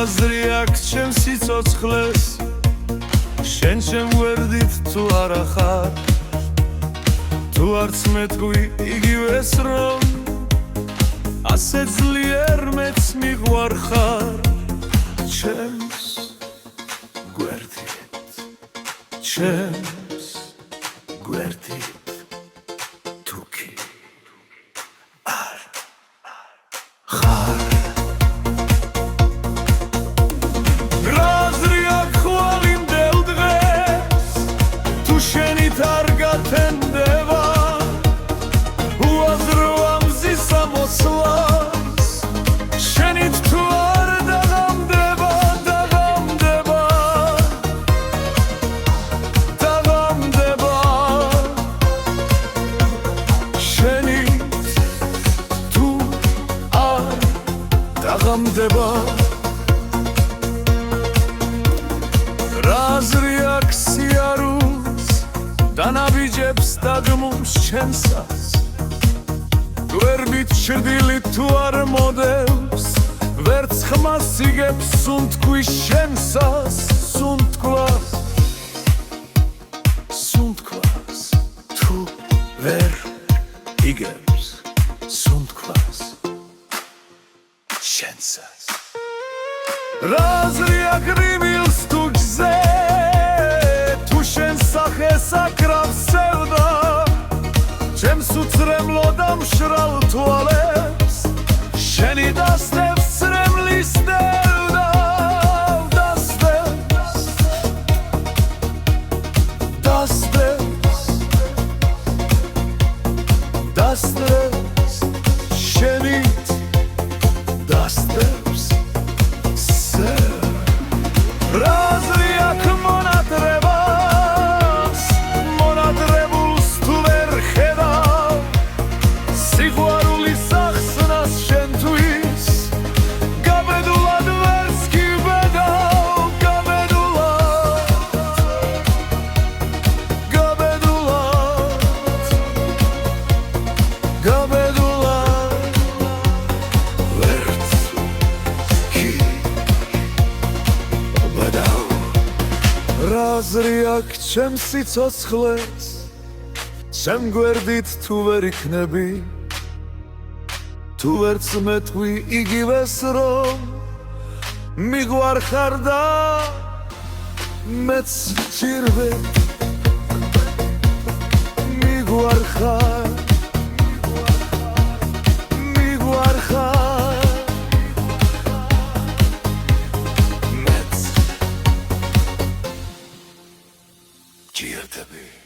აზრი აქვს ჩემს სიცოცხლეს შენ შემგვერდით თუ არა ხარ თუ არც მეთქვი იგივეს რომ ასე ძლიერ მეც მიყვარხარ ჩემს გვერდით ჩემს გვერდით თუ კი არ ხარ დაბა რაზრი აქვს სიარულს დანაბიჯებს დაგმობს ჩემსას გვერდით ჭრდილი თუ არ მოდევს ვერც ხმას იგებს სუნთქვის შემსას სუნთქვას თუ ვერ იგებს სუნთქვას შენსას რაზრი აკრიბილს თუ გზე თუ შენ სახეს აკრავს სევდა ჩემს უცრემლო და მშრალ თვალებს შენი დასდევს ცრემლის დევდა დასდევს შენი დასდევს რაზრი აქ მონატრებულს თუ ვერ ხედავ სიყვარულის ახსნას შენთვის გაბედულად ვერც კი ვედავ რაზრი აქვს ჩემს სიცოცხლეს ჩემ გვერდით თუ ვერ იქნები თუ ვერც მეთქვი იგივეს რომ მიყვარხარ და მეც ჭირვე მიყვარხარ Cheer to me.